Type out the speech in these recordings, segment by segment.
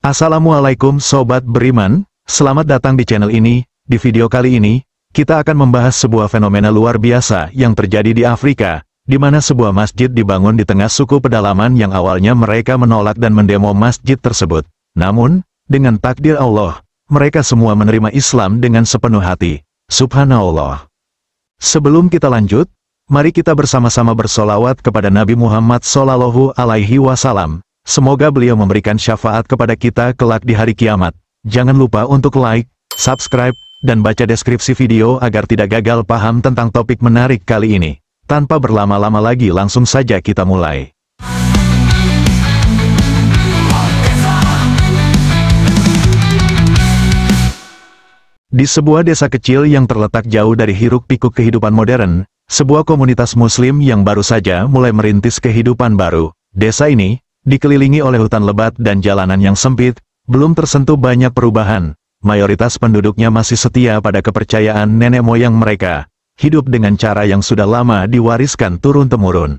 Assalamualaikum Sobat Beriman, selamat datang di channel ini. Di video kali ini, kita akan membahas sebuah fenomena luar biasa yang terjadi di Afrika, di mana sebuah masjid dibangun di tengah suku pedalaman yang awalnya mereka menolak dan mendemo masjid tersebut. Namun, dengan takdir Allah, mereka semua menerima Islam dengan sepenuh hati. Subhanallah. Sebelum kita lanjut, mari kita bersama-sama bersolawat kepada Nabi Muhammad SAW. Semoga beliau memberikan syafaat kepada kita kelak di hari kiamat. Jangan lupa untuk like, subscribe, dan baca deskripsi video agar tidak gagal paham tentang topik menarik kali ini. Tanpa berlama-lama lagi langsung saja kita mulai. Di sebuah desa kecil yang terletak jauh dari hiruk-pikuk kehidupan modern, sebuah komunitas muslim yang baru saja mulai merintis kehidupan baru. Desa ini dikelilingi oleh hutan lebat dan jalanan yang sempit, belum tersentuh banyak perubahan. Mayoritas penduduknya masih setia pada kepercayaan nenek moyang mereka, hidup dengan cara yang sudah lama diwariskan turun-temurun.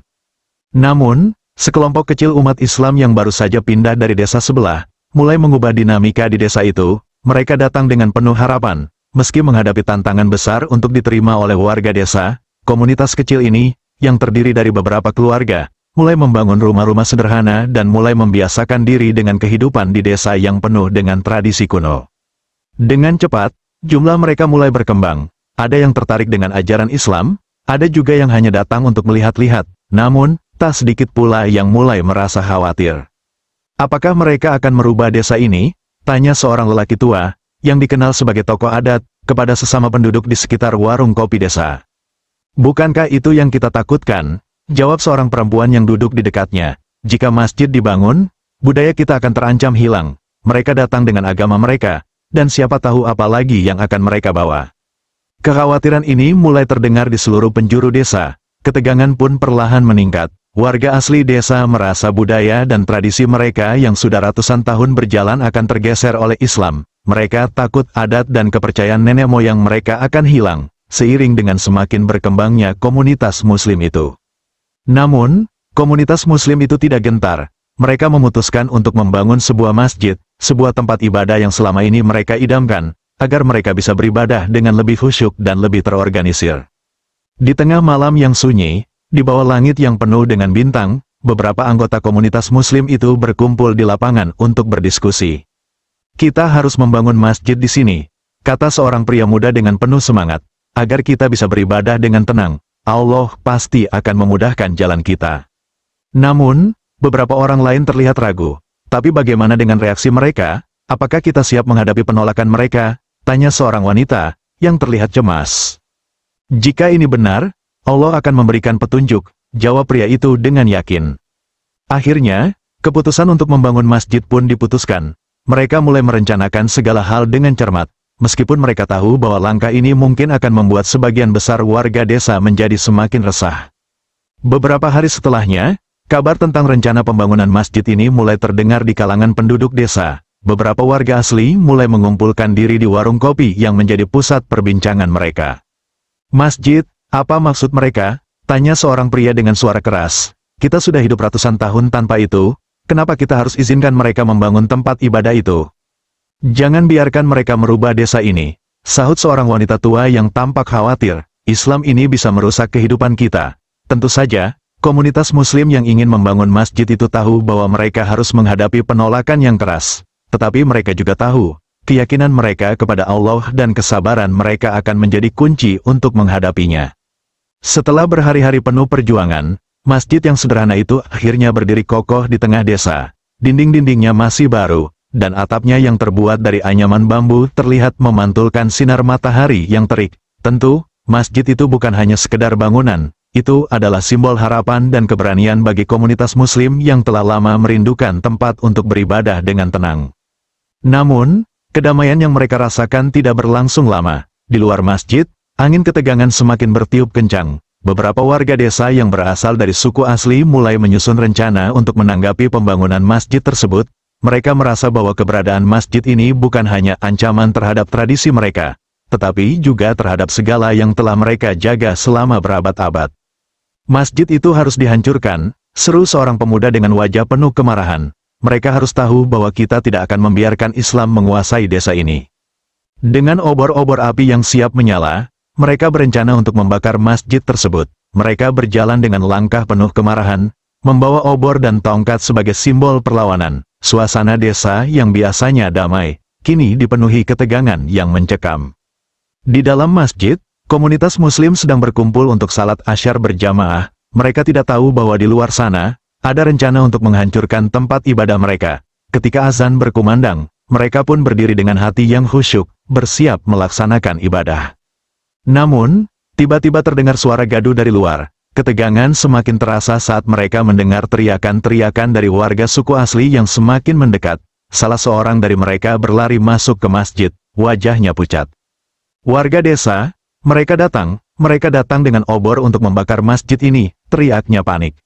Namun, sekelompok kecil umat Islam yang baru saja pindah dari desa sebelah, mulai mengubah dinamika di desa itu. Mereka datang dengan penuh harapan, meski menghadapi tantangan besar untuk diterima oleh warga desa. Komunitas kecil ini, yang terdiri dari beberapa keluarga, mulai membangun rumah-rumah sederhana dan mulai membiasakan diri dengan kehidupan di desa yang penuh dengan tradisi kuno. Dengan cepat, jumlah mereka mulai berkembang. Ada yang tertarik dengan ajaran Islam, ada juga yang hanya datang untuk melihat-lihat, namun, tak sedikit pula yang mulai merasa khawatir. Apakah mereka akan merubah desa ini? Tanya seorang lelaki tua, yang dikenal sebagai tokoh adat, kepada sesama penduduk di sekitar warung kopi desa. Bukankah itu yang kita takutkan? Jawab seorang perempuan yang duduk di dekatnya. Jika masjid dibangun, budaya kita akan terancam hilang. Mereka datang dengan agama mereka, dan siapa tahu apa lagi yang akan mereka bawa. Kekhawatiran ini mulai terdengar di seluruh penjuru desa. Ketegangan pun perlahan meningkat. Warga asli desa merasa budaya dan tradisi mereka yang sudah ratusan tahun berjalan akan tergeser oleh Islam. Mereka takut adat dan kepercayaan nenek moyang mereka akan hilang, seiring dengan semakin berkembangnya komunitas muslim itu. Namun, komunitas muslim itu tidak gentar. Mereka memutuskan untuk membangun sebuah masjid, sebuah tempat ibadah yang selama ini mereka idamkan, agar mereka bisa beribadah dengan lebih khusyuk dan lebih terorganisir. Di tengah malam yang sunyi, di bawah langit yang penuh dengan bintang, beberapa anggota komunitas muslim itu berkumpul di lapangan untuk berdiskusi. Kita harus membangun masjid di sini, kata seorang pria muda dengan penuh semangat, agar kita bisa beribadah dengan tenang. Allah pasti akan memudahkan jalan kita. Namun, beberapa orang lain terlihat ragu. Tapi bagaimana dengan reaksi mereka? Apakah kita siap menghadapi penolakan mereka? Tanya seorang wanita, yang terlihat cemas. Jika ini benar, Allah akan memberikan petunjuk, jawab pria itu dengan yakin. Akhirnya, keputusan untuk membangun masjid pun diputuskan. Mereka mulai merencanakan segala hal dengan cermat. Meskipun mereka tahu bahwa langkah ini mungkin akan membuat sebagian besar warga desa menjadi semakin resah. Beberapa hari setelahnya, kabar tentang rencana pembangunan masjid ini mulai terdengar di kalangan penduduk desa. Beberapa warga asli mulai mengumpulkan diri di warung kopi yang menjadi pusat perbincangan mereka. Masjid, apa maksud mereka? Tanya seorang pria dengan suara keras. Kita sudah hidup ratusan tahun tanpa itu, kenapa kita harus izinkan mereka membangun tempat ibadah itu? Jangan biarkan mereka merubah desa ini, sahut seorang wanita tua yang tampak khawatir. Islam ini bisa merusak kehidupan kita. Tentu saja, komunitas muslim yang ingin membangun masjid itu tahu bahwa mereka harus menghadapi penolakan yang keras. Tetapi mereka juga tahu, keyakinan mereka kepada Allah dan kesabaran mereka akan menjadi kunci untuk menghadapinya. Setelah berhari-hari penuh perjuangan, masjid yang sederhana itu akhirnya berdiri kokoh di tengah desa. Dinding-dindingnya masih baru, dan atapnya yang terbuat dari anyaman bambu terlihat memantulkan sinar matahari yang terik. Tentu, masjid itu bukan hanya sekedar bangunan, itu adalah simbol harapan dan keberanian bagi komunitas muslim yang telah lama merindukan tempat untuk beribadah dengan tenang. Namun, kedamaian yang mereka rasakan tidak berlangsung lama. Di luar masjid, angin ketegangan semakin bertiup kencang. Beberapa warga desa yang berasal dari suku asli mulai menyusun rencana untuk menanggapi pembangunan masjid tersebut. Mereka merasa bahwa keberadaan masjid ini bukan hanya ancaman terhadap tradisi mereka, tetapi juga terhadap segala yang telah mereka jaga selama berabad-abad. Masjid itu harus dihancurkan, seru seorang pemuda dengan wajah penuh kemarahan. mereka harus tahu bahwa kita tidak akan membiarkan Islam menguasai desa ini. Dengan obor-obor api yang siap menyala, mereka berencana untuk membakar masjid tersebut. Mereka berjalan dengan langkah penuh kemarahan, membawa obor dan tongkat sebagai simbol perlawanan. Suasana desa yang biasanya damai, kini dipenuhi ketegangan yang mencekam. Di dalam masjid, komunitas muslim sedang berkumpul untuk salat asyar berjamaah. Mereka tidak tahu bahwa di luar sana, ada rencana untuk menghancurkan tempat ibadah mereka. Ketika azan berkumandang, mereka pun berdiri dengan hati yang khusyuk, bersiap melaksanakan ibadah. Namun, tiba-tiba terdengar suara gaduh dari luar. Ketegangan semakin terasa saat mereka mendengar teriakan-teriakan dari warga suku asli yang semakin mendekat. Salah seorang dari mereka berlari masuk ke masjid, wajahnya pucat. Warga desa, mereka datang dengan obor untuk membakar masjid ini, teriaknya panik.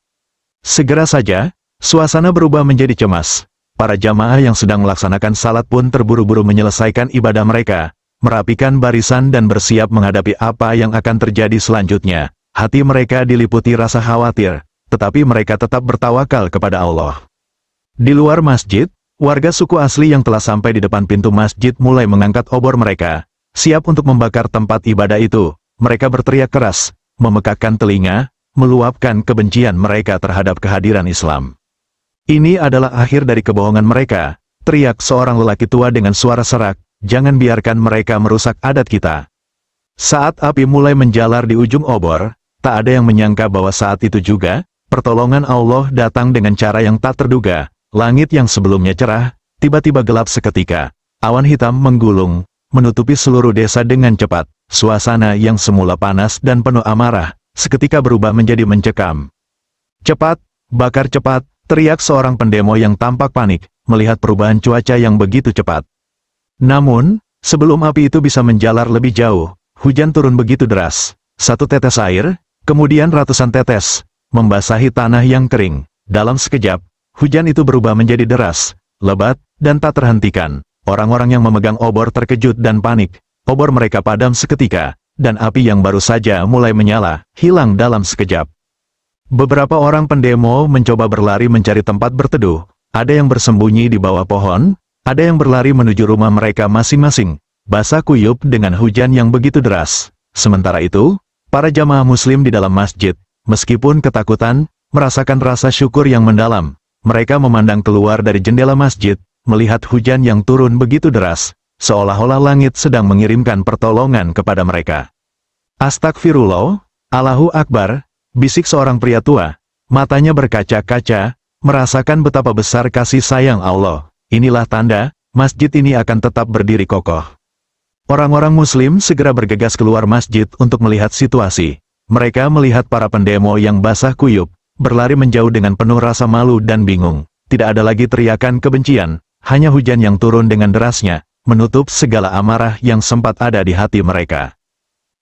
Segera saja, suasana berubah menjadi cemas. Para jamaah yang sedang melaksanakan salat pun terburu-buru menyelesaikan ibadah mereka, merapikan barisan dan bersiap menghadapi apa yang akan terjadi selanjutnya. Hati mereka diliputi rasa khawatir, tetapi mereka tetap bertawakal kepada Allah. Di luar masjid, warga suku asli yang telah sampai di depan pintu masjid mulai mengangkat obor mereka, siap untuk membakar tempat ibadah itu. Mereka berteriak keras, memekakkan telinga, meluapkan kebencian mereka terhadap kehadiran Islam. Ini adalah akhir dari kebohongan mereka, teriak seorang lelaki tua dengan suara serak, jangan biarkan mereka merusak adat kita. Saat api mulai menjalar di ujung obor, tak ada yang menyangka bahwa saat itu juga, pertolongan Allah datang dengan cara yang tak terduga. Langit yang sebelumnya cerah, tiba-tiba gelap seketika. Awan hitam menggulung, menutupi seluruh desa dengan cepat. Suasana yang semula panas dan penuh amarah, seketika berubah menjadi mencekam. Cepat, bakar cepat, teriak seorang pendemo yang tampak panik, melihat perubahan cuaca yang begitu cepat. Namun, sebelum api itu bisa menjalar lebih jauh, hujan turun begitu deras. Satu tetes air, kemudian ratusan tetes, membasahi tanah yang kering. Dalam sekejap, hujan itu berubah menjadi deras, lebat, dan tak terhentikan. Orang-orang yang memegang obor terkejut dan panik. Obor mereka padam seketika, dan api yang baru saja mulai menyala, hilang dalam sekejap. Beberapa orang pendemo mencoba berlari mencari tempat berteduh. Ada yang bersembunyi di bawah pohon, ada yang berlari menuju rumah mereka masing-masing, basah kuyup dengan hujan yang begitu deras. Sementara itu, para jamaah muslim di dalam masjid, meskipun ketakutan, merasakan rasa syukur yang mendalam. Mereka memandang keluar dari jendela masjid, melihat hujan yang turun begitu deras, seolah-olah langit sedang mengirimkan pertolongan kepada mereka. Astagfirullah, Allahu Akbar, bisik seorang pria tua, matanya berkaca-kaca, merasakan betapa besar kasih sayang Allah. Inilah tanda, masjid ini akan tetap berdiri kokoh. Orang-orang muslim segera bergegas keluar masjid untuk melihat situasi. Mereka melihat para pendemo yang basah kuyup, berlari menjauh dengan penuh rasa malu dan bingung. Tidak ada lagi teriakan kebencian, hanya hujan yang turun dengan derasnya, menutup segala amarah yang sempat ada di hati mereka.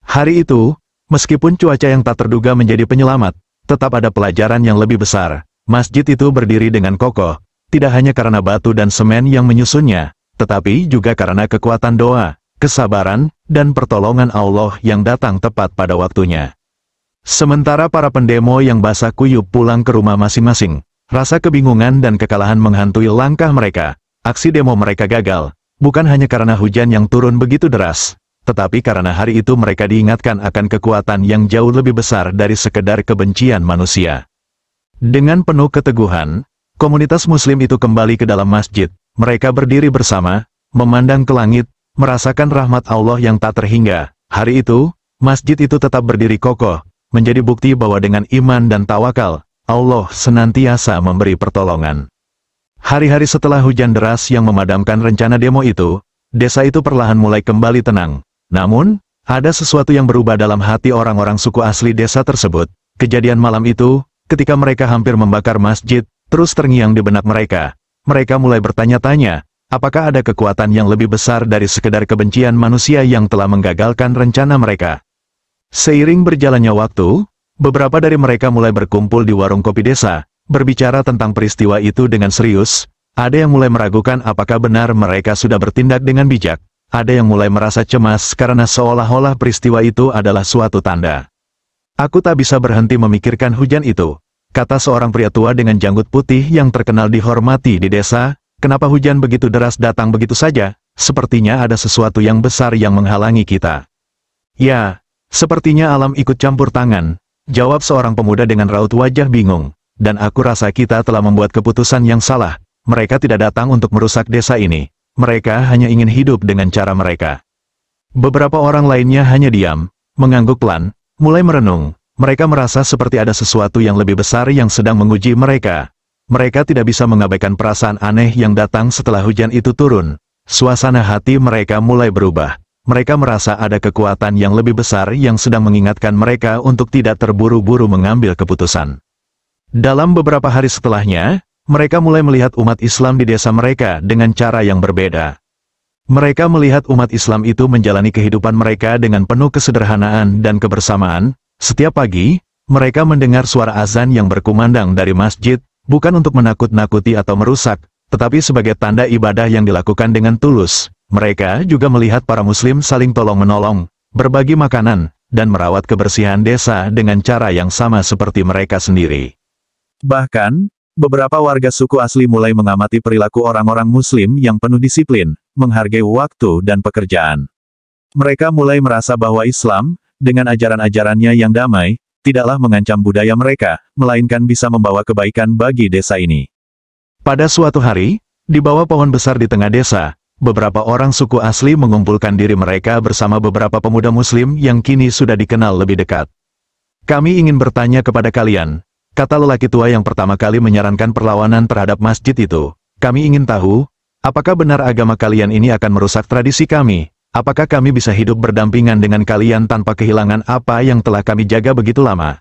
Hari itu, meskipun cuaca yang tak terduga menjadi penyelamat, tetap ada pelajaran yang lebih besar. Masjid itu berdiri dengan kokoh, tidak hanya karena batu dan semen yang menyusunnya, tetapi juga karena kekuatan doa, kesabaran, dan pertolongan Allah yang datang tepat pada waktunya. Sementara para pendemo yang basah kuyup pulang ke rumah masing-masing, rasa kebingungan dan kekalahan menghantui langkah mereka. Aksi demo mereka gagal, bukan hanya karena hujan yang turun begitu deras, tetapi karena hari itu mereka diingatkan akan kekuatan yang jauh lebih besar dari sekedar kebencian manusia. Dengan penuh keteguhan, komunitas muslim itu kembali ke dalam masjid. Mereka berdiri bersama, memandang ke langit, merasakan rahmat Allah yang tak terhingga. Hari itu, masjid itu tetap berdiri kokoh, menjadi bukti bahwa dengan iman dan tawakal, Allah senantiasa memberi pertolongan. Hari-hari setelah hujan deras yang memadamkan rencana demo itu, desa itu perlahan mulai kembali tenang. Namun, ada sesuatu yang berubah dalam hati orang-orang suku asli desa tersebut. Kejadian malam itu, ketika mereka hampir membakar masjid, terus terngiang di benak mereka. Mereka mulai bertanya-tanya, apakah ada kekuatan yang lebih besar dari sekedar kebencian manusia yang telah menggagalkan rencana mereka. Seiring berjalannya waktu, beberapa dari mereka mulai berkumpul di warung kopi desa, berbicara tentang peristiwa itu dengan serius. Ada yang mulai meragukan apakah benar mereka sudah bertindak dengan bijak. Ada yang mulai merasa cemas karena seolah-olah peristiwa itu adalah suatu tanda. Aku tak bisa berhenti memikirkan hujan itu. kata seorang pria tua dengan janggut putih yang terkenal dihormati di desa, kenapa hujan begitu deras datang begitu saja? Sepertinya ada sesuatu yang besar yang menghalangi kita. Ya, sepertinya alam ikut campur tangan, jawab seorang pemuda dengan raut wajah bingung. Dan aku rasa kita telah membuat keputusan yang salah. Mereka tidak datang untuk merusak desa ini. Mereka hanya ingin hidup dengan cara mereka. Beberapa orang lainnya hanya diam, mengangguk pelan, mulai merenung. Mereka merasa seperti ada sesuatu yang lebih besar yang sedang menguji mereka. Mereka tidak bisa mengabaikan perasaan aneh yang datang setelah hujan itu turun. Suasana hati mereka mulai berubah. Mereka merasa ada kekuatan yang lebih besar yang sedang mengingatkan mereka untuk tidak terburu-buru mengambil keputusan. Dalam beberapa hari setelahnya, mereka mulai melihat umat Islam di desa mereka dengan cara yang berbeda. Mereka melihat umat Islam itu menjalani kehidupan mereka dengan penuh kesederhanaan dan kebersamaan. Setiap pagi, mereka mendengar suara azan yang berkumandang dari masjid, bukan untuk menakut-nakuti atau merusak, tetapi sebagai tanda ibadah yang dilakukan dengan tulus. Mereka juga melihat para muslim saling tolong-menolong, berbagi makanan, dan merawat kebersihan desa dengan cara yang sama seperti mereka sendiri. Bahkan, beberapa warga suku asli mulai mengamati perilaku orang-orang muslim yang penuh disiplin, menghargai waktu dan pekerjaan. Mereka mulai merasa bahwa Islam, dengan ajaran-ajarannya yang damai, tidaklah mengancam budaya mereka, melainkan bisa membawa kebaikan bagi desa ini. Pada suatu hari, di bawah pohon besar di tengah desa, beberapa orang suku asli mengumpulkan diri mereka bersama beberapa pemuda muslim yang kini sudah dikenal lebih dekat. Kami ingin bertanya kepada kalian, kata lelaki tua yang pertama kali menyarankan perlawanan terhadap masjid itu. Kami ingin tahu, apakah benar agama kalian ini akan merusak tradisi kami? Apakah kami bisa hidup berdampingan dengan kalian tanpa kehilangan apa yang telah kami jaga begitu lama?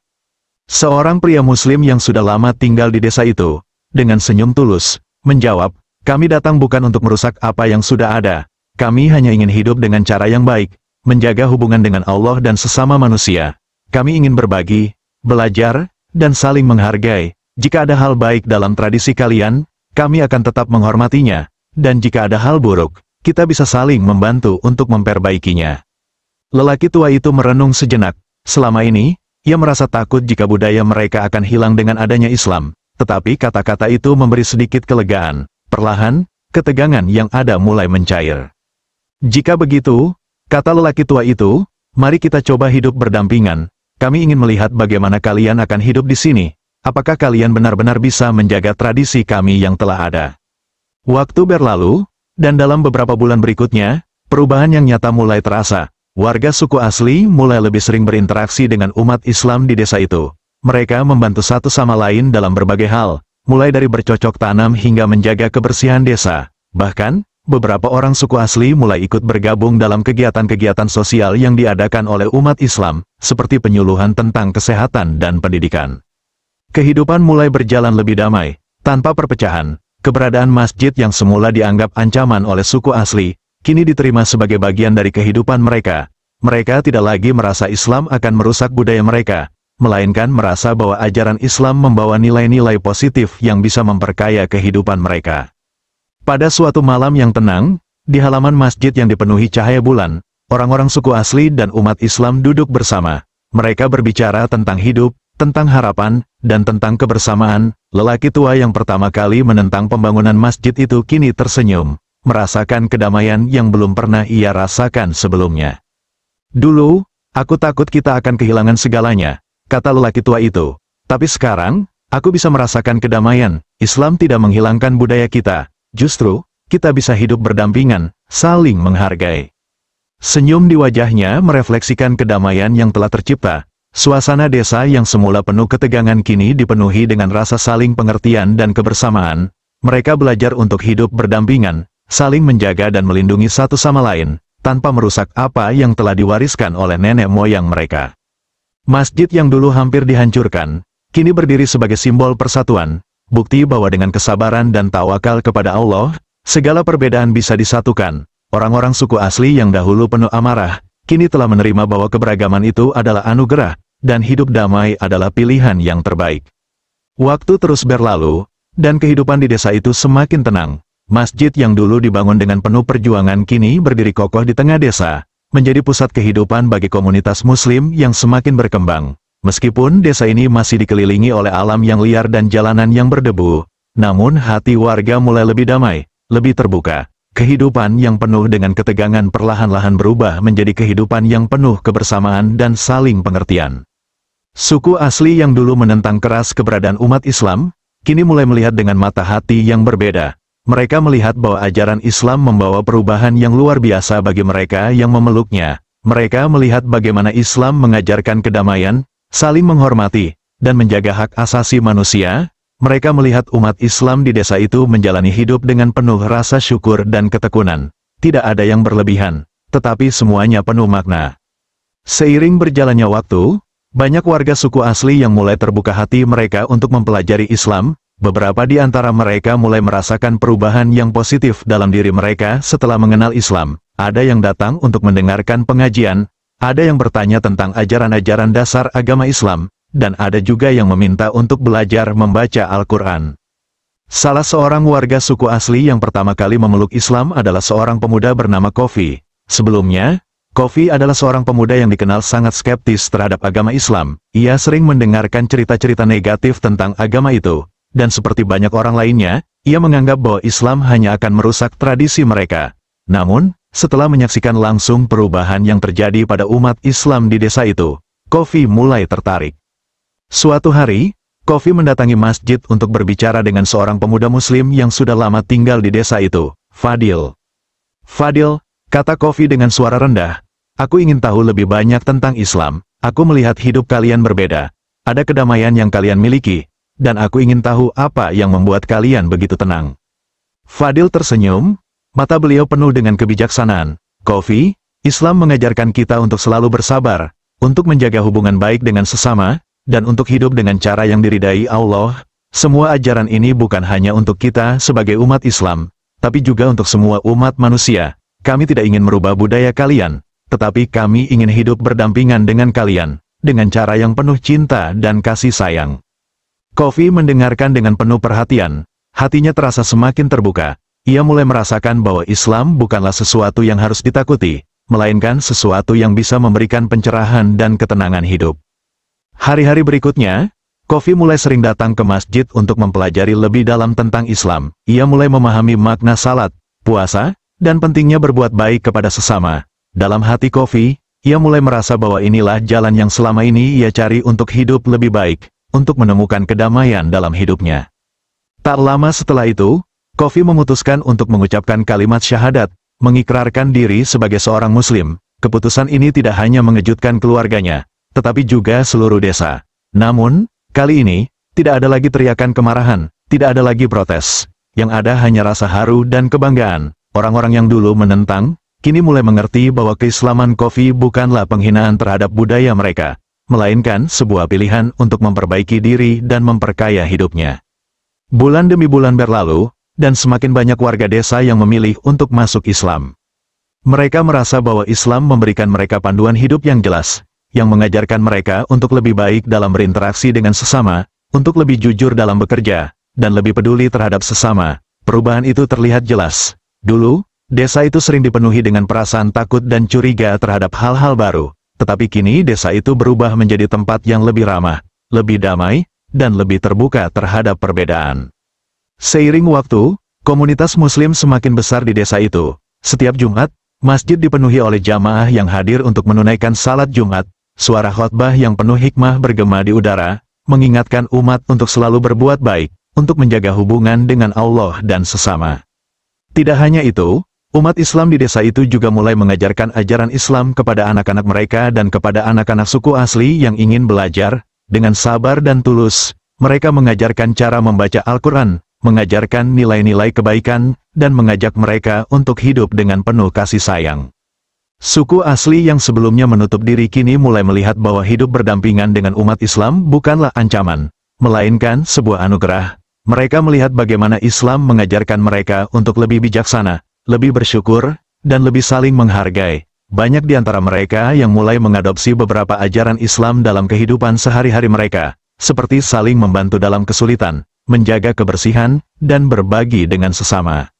Seorang pria muslim yang sudah lama tinggal di desa itu, dengan senyum tulus, menjawab, kami datang bukan untuk merusak apa yang sudah ada. Kami hanya ingin hidup dengan cara yang baik, menjaga hubungan dengan Allah dan sesama manusia. Kami ingin berbagi, belajar, dan saling menghargai. Jika ada hal baik dalam tradisi kalian, kami akan tetap menghormatinya. Dan jika ada hal buruk, kita bisa saling membantu untuk memperbaikinya. Lelaki tua itu merenung sejenak. Selama ini, ia merasa takut jika budaya mereka akan hilang dengan adanya Islam. Tetapi kata-kata itu memberi sedikit kelegaan. Perlahan, ketegangan yang ada mulai mencair. Jika begitu, kata lelaki tua itu, mari kita coba hidup berdampingan. Kami ingin melihat bagaimana kalian akan hidup di sini. Apakah kalian benar-benar bisa menjaga tradisi kami yang telah ada? Waktu berlalu, dan dalam beberapa bulan berikutnya, perubahan yang nyata mulai terasa. Warga suku asli mulai lebih sering berinteraksi dengan umat Islam di desa itu. Mereka membantu satu sama lain dalam berbagai hal, mulai dari bercocok tanam hingga menjaga kebersihan desa. Bahkan, beberapa orang suku asli mulai ikut bergabung dalam kegiatan-kegiatan sosial yang diadakan oleh umat Islam, seperti penyuluhan tentang kesehatan dan pendidikan. Kehidupan mulai berjalan lebih damai, tanpa perpecahan. Keberadaan masjid yang semula dianggap ancaman oleh suku asli, kini diterima sebagai bagian dari kehidupan mereka. Mereka tidak lagi merasa Islam akan merusak budaya mereka, melainkan merasa bahwa ajaran Islam membawa nilai-nilai positif yang bisa memperkaya kehidupan mereka. Pada suatu malam yang tenang, di halaman masjid yang dipenuhi cahaya bulan, orang-orang suku asli dan umat Islam duduk bersama. Mereka berbicara tentang hidup, tentang harapan, dan tentang kebersamaan. Lelaki tua yang pertama kali menentang pembangunan masjid itu kini tersenyum, merasakan kedamaian yang belum pernah ia rasakan sebelumnya. Dulu, aku takut kita akan kehilangan segalanya, kata lelaki tua itu. Tapi sekarang, aku bisa merasakan kedamaian. Islam tidak menghilangkan budaya kita. Justru, kita bisa hidup berdampingan, saling menghargai. Senyum di wajahnya merefleksikan kedamaian yang telah tercipta. Suasana desa yang semula penuh ketegangan kini dipenuhi dengan rasa saling pengertian dan kebersamaan. Mereka belajar untuk hidup berdampingan, saling menjaga dan melindungi satu sama lain, tanpa merusak apa yang telah diwariskan oleh nenek moyang mereka. Masjid yang dulu hampir dihancurkan, kini berdiri sebagai simbol persatuan, bukti bahwa dengan kesabaran dan tawakal kepada Allah, segala perbedaan bisa disatukan. Orang-orang suku asli yang dahulu penuh amarah, kini telah menerima bahwa keberagaman itu adalah anugerah, dan hidup damai adalah pilihan yang terbaik. Waktu terus berlalu, dan kehidupan di desa itu semakin tenang. Masjid yang dulu dibangun dengan penuh perjuangan kini berdiri kokoh di tengah desa, menjadi pusat kehidupan bagi komunitas muslim yang semakin berkembang. Meskipun desa ini masih dikelilingi oleh alam yang liar dan jalanan yang berdebu, namun hati warga mulai lebih damai, lebih terbuka. Kehidupan yang penuh dengan ketegangan perlahan-lahan berubah menjadi kehidupan yang penuh kebersamaan dan saling pengertian. Suku asli yang dulu menentang keras keberadaan umat Islam, kini mulai melihat dengan mata hati yang berbeda. Mereka melihat bahwa ajaran Islam membawa perubahan yang luar biasa bagi mereka yang memeluknya. Mereka melihat bagaimana Islam mengajarkan kedamaian, saling menghormati, dan menjaga hak asasi manusia. Mereka melihat umat Islam di desa itu menjalani hidup dengan penuh rasa syukur dan ketekunan. Tidak ada yang berlebihan, tetapi semuanya penuh makna. Seiring berjalannya waktu, banyak warga suku asli yang mulai terbuka hati mereka untuk mempelajari Islam. Beberapa di antara mereka mulai merasakan perubahan yang positif dalam diri mereka setelah mengenal Islam. Ada yang datang untuk mendengarkan pengajian, ada yang bertanya tentang ajaran-ajaran dasar agama Islam, dan ada juga yang meminta untuk belajar membaca Al-Quran. Salah seorang warga suku asli yang pertama kali memeluk Islam adalah seorang pemuda bernama Kofi. Sebelumnya, Kofi adalah seorang pemuda yang dikenal sangat skeptis terhadap agama Islam. Ia sering mendengarkan cerita-cerita negatif tentang agama itu. Dan seperti banyak orang lainnya, ia menganggap bahwa Islam hanya akan merusak tradisi mereka. Namun, setelah menyaksikan langsung perubahan yang terjadi pada umat Islam di desa itu, Kofi mulai tertarik. Suatu hari, Kofi mendatangi masjid untuk berbicara dengan seorang pemuda muslim yang sudah lama tinggal di desa itu, Fadil. Fadil, kata Kofi dengan suara rendah, aku ingin tahu lebih banyak tentang Islam. Aku melihat hidup kalian berbeda. Ada kedamaian yang kalian miliki. Dan aku ingin tahu apa yang membuat kalian begitu tenang. Fadil tersenyum, mata beliau penuh dengan kebijaksanaan. Kofi, Islam mengajarkan kita untuk selalu bersabar, untuk menjaga hubungan baik dengan sesama, dan untuk hidup dengan cara yang diridai Allah. Semua ajaran ini bukan hanya untuk kita sebagai umat Islam, tapi juga untuk semua umat manusia. Kami tidak ingin merubah budaya kalian, tetapi kami ingin hidup berdampingan dengan kalian, dengan cara yang penuh cinta dan kasih sayang. Kofi mendengarkan dengan penuh perhatian, hatinya terasa semakin terbuka. Ia mulai merasakan bahwa Islam bukanlah sesuatu yang harus ditakuti, melainkan sesuatu yang bisa memberikan pencerahan dan ketenangan hidup. Hari-hari berikutnya, Kofi mulai sering datang ke masjid untuk mempelajari lebih dalam tentang Islam. Ia mulai memahami makna salat, puasa, dan pentingnya berbuat baik kepada sesama. Dalam hati Kofi, ia mulai merasa bahwa inilah jalan yang selama ini ia cari untuk hidup lebih baik, untuk menemukan kedamaian dalam hidupnya. Tak lama setelah itu, Kofi memutuskan untuk mengucapkan kalimat syahadat, mengikrarkan diri sebagai seorang muslim. Keputusan ini tidak hanya mengejutkan keluarganya, tetapi juga seluruh desa. Namun, kali ini, tidak ada lagi teriakan kemarahan, tidak ada lagi protes. Yang ada hanya rasa haru dan kebanggaan. Orang-orang yang dulu menentang, kini mulai mengerti bahwa keislaman Kofi bukanlah penghinaan terhadap budaya mereka, melainkan sebuah pilihan untuk memperbaiki diri dan memperkaya hidupnya. Bulan demi bulan berlalu, dan semakin banyak warga desa yang memilih untuk masuk Islam. Mereka merasa bahwa Islam memberikan mereka panduan hidup yang jelas, yang mengajarkan mereka untuk lebih baik dalam berinteraksi dengan sesama, untuk lebih jujur dalam bekerja, dan lebih peduli terhadap sesama. Perubahan itu terlihat jelas. Dulu, desa itu sering dipenuhi dengan perasaan takut dan curiga terhadap hal-hal baru. Tetapi kini desa itu berubah menjadi tempat yang lebih ramah, lebih damai, dan lebih terbuka terhadap perbedaan. Seiring waktu, komunitas muslim semakin besar di desa itu. Setiap Jumat, masjid dipenuhi oleh jamaah yang hadir untuk menunaikan salat Jumat. Suara khotbah yang penuh hikmah bergema di udara, mengingatkan umat untuk selalu berbuat baik, untuk menjaga hubungan dengan Allah dan sesama. Tidak hanya itu, umat Islam di desa itu juga mulai mengajarkan ajaran Islam kepada anak-anak mereka dan kepada anak-anak suku asli yang ingin belajar. Dengan sabar dan tulus, mereka mengajarkan cara membaca Al-Quran, mengajarkan nilai-nilai kebaikan, dan mengajak mereka untuk hidup dengan penuh kasih sayang. Suku asli yang sebelumnya menutup diri kini mulai melihat bahwa hidup berdampingan dengan umat Islam bukanlah ancaman, melainkan sebuah anugerah. Mereka melihat bagaimana Islam mengajarkan mereka untuk lebih bijaksana, lebih bersyukur, dan lebih saling menghargai. Banyak di antara mereka yang mulai mengadopsi beberapa ajaran Islam dalam kehidupan sehari-hari mereka, seperti saling membantu dalam kesulitan, menjaga kebersihan, dan berbagi dengan sesama.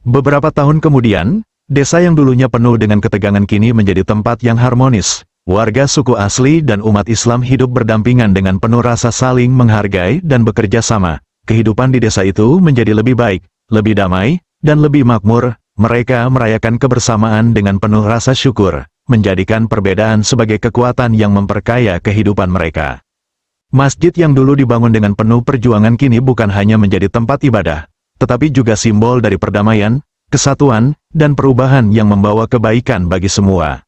Beberapa tahun kemudian, desa yang dulunya penuh dengan ketegangan kini menjadi tempat yang harmonis. Warga suku asli dan umat Islam hidup berdampingan dengan penuh rasa saling menghargai dan bekerja sama. Kehidupan di desa itu menjadi lebih baik, lebih damai, dan lebih makmur. Mereka merayakan kebersamaan dengan penuh rasa syukur, menjadikan perbedaan sebagai kekuatan yang memperkaya kehidupan mereka. Masjid yang dulu dibangun dengan penuh perjuangan kini bukan hanya menjadi tempat ibadah, tetapi juga simbol dari perdamaian, kesatuan, dan perubahan yang membawa kebaikan bagi semua.